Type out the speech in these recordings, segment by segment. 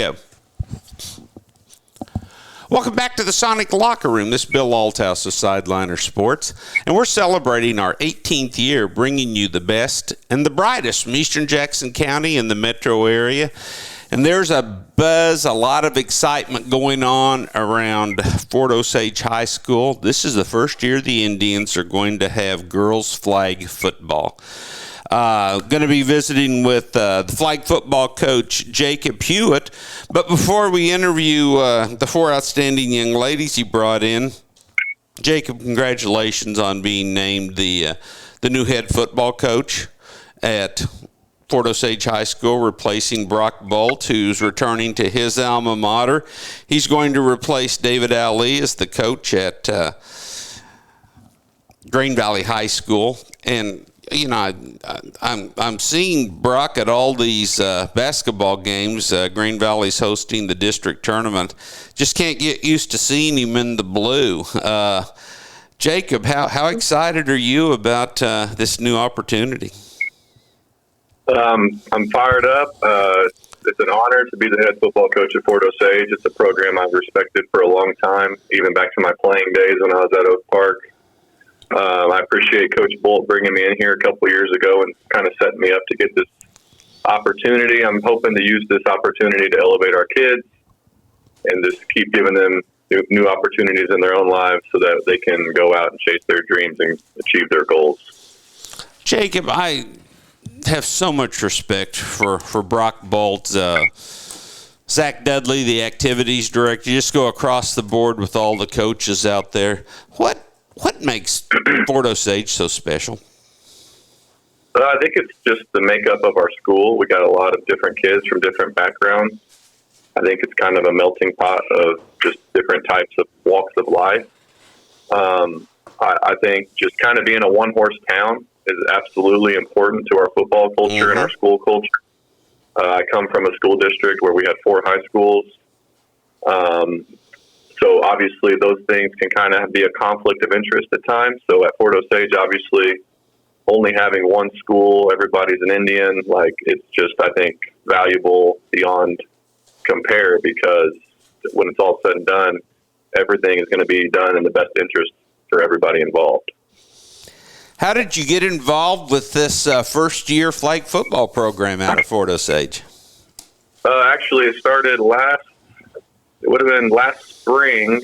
Yeah. Welcome back to the Sonic Locker Room. This is Bill Althouse of Sideliner Sports, and we're celebrating our 18th year bringing you the best and the brightest from Eastern Jackson County and the metro area. And there's a buzz, a lot of excitement going on around Fort Osage High School. This is the first year the Indians are going to have girls flag football. Going to be visiting with the flag football coach, Jacob Hewitt. But before we interview the four outstanding young ladies he brought in, Jacob, congratulations on being named the new head football coach at Fort Osage High School, replacing Brock Bolt, who's returning to his alma mater. He's going to replace David Ali as the coach at Green Valley High School. And you know, I'm seeing Brock at all these basketball games. Green Valley's hosting the district tournament. Just can't get used to seeing him in the blue. Jacob, how excited are you about this new opportunity? I'm fired up. It's an honor to be the head football coach at Fort Osage. It's a program I've respected for a long time, even back to my playing days when I was at Oak Park. I appreciate Coach Bolt bringing me in here a couple of years ago and kind of setting me up to get this opportunity. I'm hoping to use this opportunity to elevate our kids and just keep giving them new opportunities in their own lives so that they can go out and chase their dreams and achieve their goals. Jacob, I have so much respect for Brock Bolt, Zach Dudley, the activities director. You just go across the board with all the coaches out there. What makes Fort Osage so special? I think it's just the makeup of our school. We got a lot of different kids from different backgrounds. I think it's kind of a melting pot of just different types of walks of life. I think just kind of being a one-horse town is absolutely important to our football culture and our school culture. I come from a school district where we had 4 high schools. So obviously those things can kind of be a conflict of interest at times. So at Fort Osage, obviously only having one school, everybody's an Indian, like it's just, I think, valuable beyond compare, because when it's all said and done, everything is going to be done in the best interest for everybody involved. How did you get involved with this first-year flag football program out of Fort Osage? Actually, it started it would have been last spring.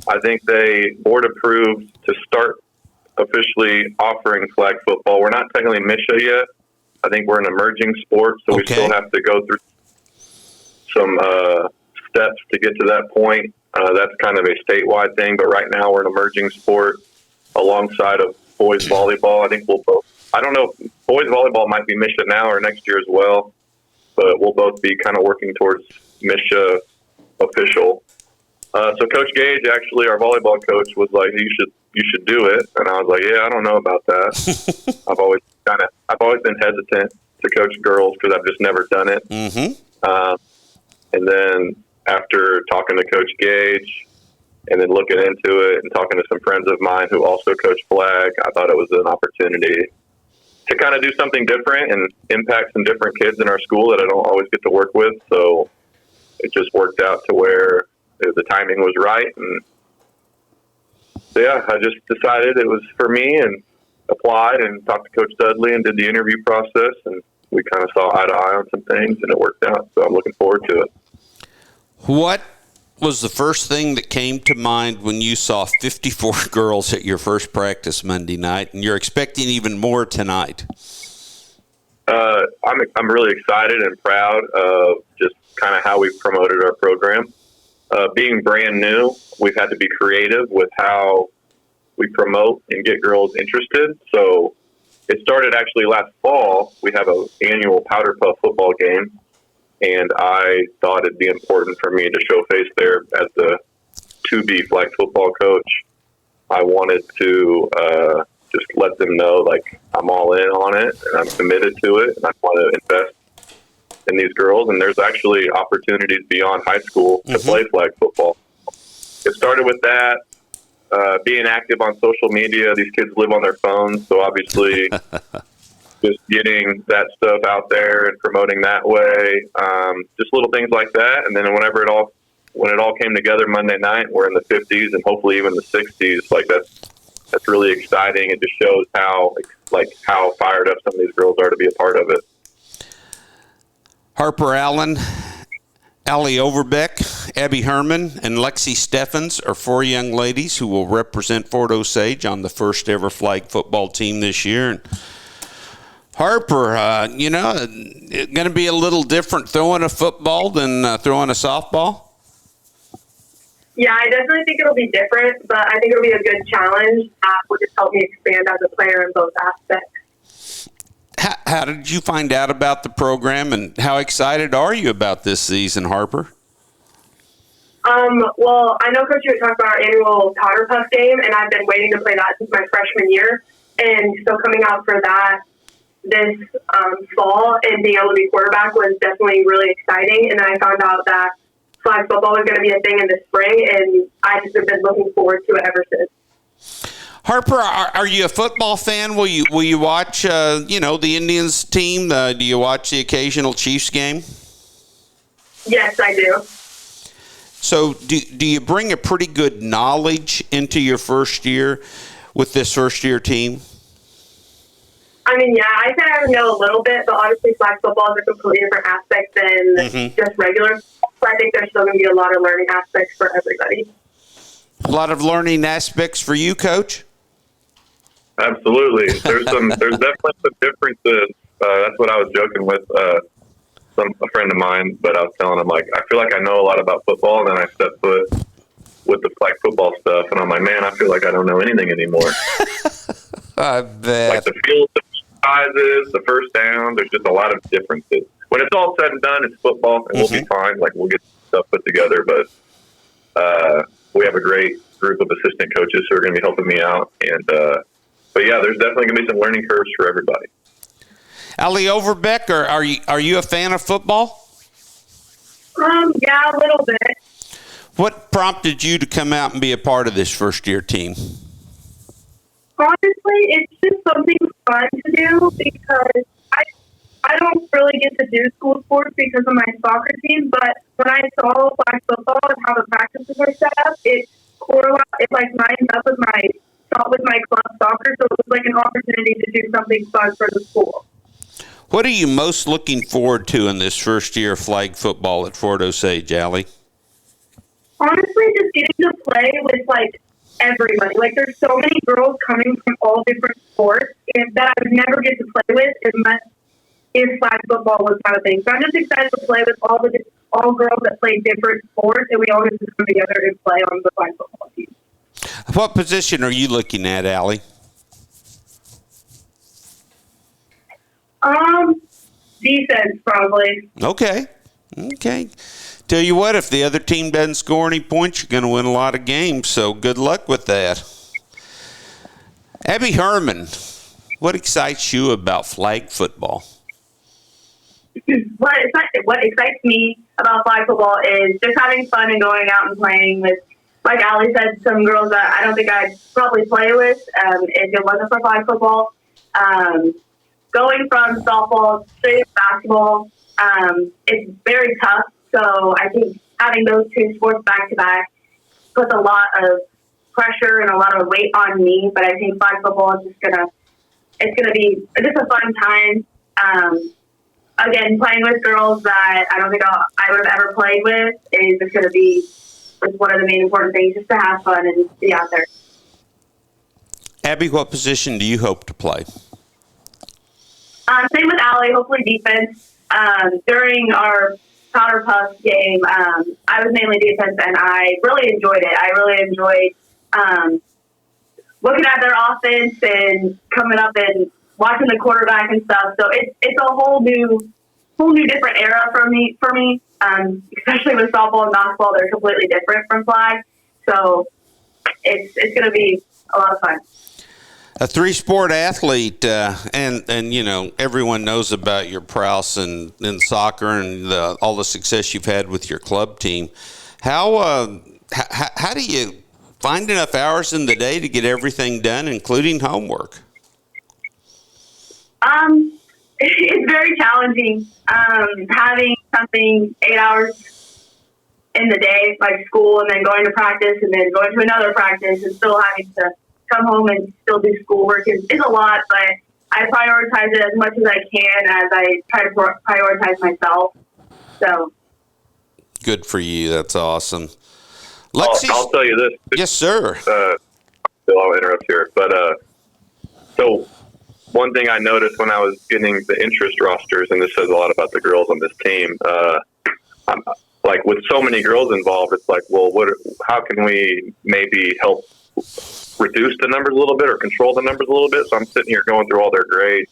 I think they board approved to start officially offering flag football. We're not technically MSHA yet. I think we're an emerging sport, so we still have to go through some steps to get to that point. That's kind of a statewide thing, but right now we're an emerging sport alongside of boys volleyball. I think we'll both, I don't know, boys volleyball might be MSHA now or next year as well, but we'll both be kind of working towards MSHA official. So Coach Gage, actually, our volleyball coach, was like, you should do it. And I was like, yeah, I don't know about that. I've always been hesitant to coach girls because I've just never done it. And then after talking to Coach Gage and then looking into it and talking to some friends of mine who also coach flag, I thought it was an opportunity to kind of do something different and impact some different kids in our school that I don't always get to work with. So it just worked out to where the timing was right. And so, yeah, I just decided it was for me and applied and talked to Coach Dudley and did the interview process. And we kind of saw eye to eye on some things and it worked out. So I'm looking forward to it. What was the first thing that came to mind when you saw 54 girls at your first practice Monday night and you're expecting even more tonight? I'm really excited and proud of just kind of how we've promoted our program. Being brand new, we've had to be creative with how we promote and get girls interested. So it started actually last fall. We have an annual Powder Puff football game, and I thought it'd be important for me to show face there as the to-be flag football coach. I wanted to just let them know, like, I'm all in on it, and I'm committed to it, and I want to invest in these girls. And there's actually opportunities beyond high school to play flag football. It started with that, being active on social media. These kids live on their phones, so obviously just getting that stuff out there and promoting that way. Just little things like that. And then when it all came together Monday night, we're in the 50s and hopefully even the 60s. Like that's really exciting. It just shows how fired up some of these girls are to be a part of it. Harper Allen, Allie Overbeck, Abby Herman, and Lexi Steffens are 4 young ladies who will represent Fort Osage on the first ever flag football team this year. And Harper, it's going to be a little different throwing a football than throwing a softball? Yeah, I definitely think it'll be different, but I think it'll be a good challenge that will just help me expand as a player in both aspects. How did you find out about the program, and how excited are you about this season, Harper? Well, I know Coach had talked about our annual Powder Puff game, and I've been waiting to play that since my freshman year. And so coming out for that this fall and being able to be quarterback was definitely really exciting. And then I found out that flag football was going to be a thing in the spring, and I just have been looking forward to it ever since. Harper, are you a football fan? Will you watch the Indians team? Do you watch the occasional Chiefs game? Yes, I do. So do you bring a pretty good knowledge into your first year with this first-year team? I mean, yeah, I kind of know a little bit, but obviously flag football is a completely different aspect than just regular. So I think there's still going to be a lot of learning aspects for everybody. A lot of learning aspects for you, Coach? Absolutely. There's definitely some differences. That's what I was joking with a friend of mine, but I was telling him, like, I feel like I know a lot about football, and then I step foot with the flag football stuff, and I'm like, man, I feel like I don't know anything anymore. I bet. Like the field, the sizes, the first down, there's just a lot of differences. When it's all said and done, it's football, and we'll be fine. Like, we'll get stuff put together, but we have a great group of assistant coaches who are going to be helping me out, and but yeah, there's definitely going to be some learning curves for everybody. Allie Overbeck, are you a fan of football? Yeah, a little bit. What prompted you to come out and be a part of this first-year team? Honestly, it's just something fun to do because I don't really get to do school sports because of my soccer team, but when I saw flag football and how the practices are set up, it lines up with my club soccer, so it was like an opportunity to do something fun for the school. What are you most looking forward to in this first year of flag football at Fort Osage, Allie? Honestly, just getting to play with, everybody. There's so many girls coming from all different sports and that I would never get to play with if flag football was kind of thing. So I'm just excited to play with all girls that play different sports, and we all get to come together and play on the flag football team. What position are you looking at, Allie? Defense, probably. Okay. Tell you what, if the other team doesn't score any points, you're going to win a lot of games, so good luck with that. Abby Herman, what excites you about flag football? What excites me about flag football is just having fun and going out and playing with, like Allie said, some girls that I don't think I'd probably play with if it wasn't for flag football. Going from softball straight to basketball, it's very tough. So I think having those two sports back to back puts a lot of pressure and a lot of weight on me. But I think flag football is it's gonna be just a fun time. Again, playing with girls that I don't think I would have ever played with is just gonna be one of the main important things, just to have fun and be out there. Abby, what position do you hope to play? Same with Allie, hopefully defense. During our Powder Puff game, I was mainly defense, and I really enjoyed it. I really enjoyed looking at their offense and coming up and watching the quarterback and stuff. So it's a whole new different era for me. Especially with softball and basketball, they're completely different from flag. So it's going to be a lot of fun. A three-sport athlete, and everyone knows about your prowess in soccer and all the success you've had with your club team. How do you find enough hours in the day to get everything done, including homework? It's very challenging. Having something 8 hours in the day, like school, and then going to practice, and then going to another practice, and still having to come home and still do schoolwork is a lot. But I prioritize it as much as I can, as I try to prioritize myself. So good for you. That's awesome. I'll tell you this. Yes, sir. I'll interrupt here, but so one thing I noticed when I was getting the interest rosters, and this says a lot about the girls on this team, I'm, like with so many girls involved, it's like, well, how can we maybe help reduce the numbers a little bit or control the numbers a little bit? So I'm sitting here going through all their grades.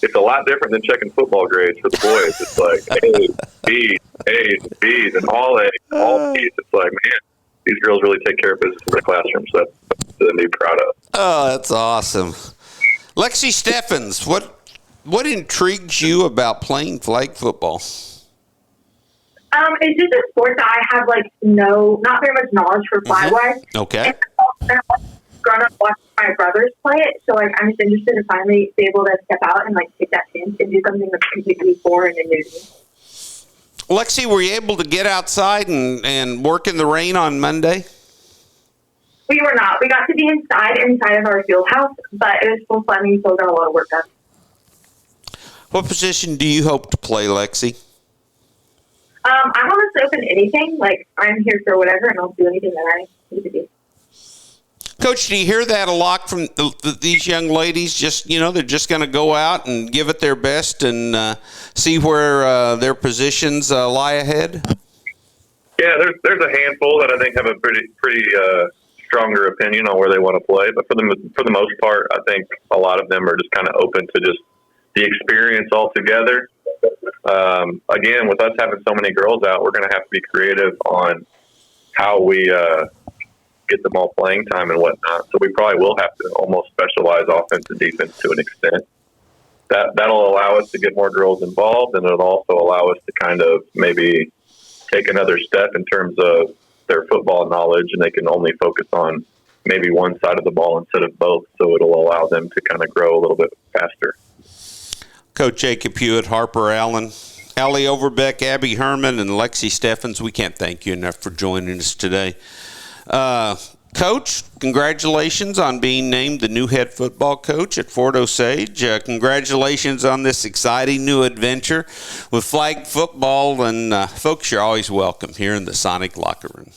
It's a lot different than checking football grades for the boys. It's like A's, B's, B's, and all A's, all B's. It's like, man, these girls really take care of business in the classroom. So that's something to be proud of. Oh, that's awesome. Lexi Steffens, what intrigues you about playing flag football? It's just a sport that I have not very much knowledge for flag wise. Okay. And I've grown up watching my brothers play it, so I'm just interested to finally be able to step out and take that chance and do something that's completely foreign and new to me. Lexi, were you able to get outside and work in the rain on Monday? We were not. We got to be inside of our field house, but it was still fun. We still got a lot of work done. What position do you hope to play, Lexi? I'm honestly open to anything. I'm here for whatever, and I'll do anything that I need to do. Coach, do you hear that a lot from these young ladies? Just, they're just going to go out and give it their best and see where their positions lie ahead? Yeah, there's a handful that I think have a pretty stronger opinion on where they want to play. But for the most part, I think a lot of them are just kind of open to just the experience altogether. Again, with us having so many girls out, we're going to have to be creative on how we get them all playing time and whatnot. So we probably will have to almost specialize offense and defense to an extent. That'll allow us to get more girls involved, and it'll also allow us to kind of maybe take another step in terms of their football knowledge, and they can only focus on maybe one side of the ball instead of both. So it'll allow them to kind of grow a little bit faster. Coach Jacob Hewitt, Harper Allen, Allie Overbeck, Abby Herman, and Lexi Steffens, we can't thank you enough for joining us today. Coach, congratulations on being named the new head football coach at Fort Osage. Congratulations on this exciting new adventure with flag football. And, folks, you're always welcome here in the Sonic Locker Room.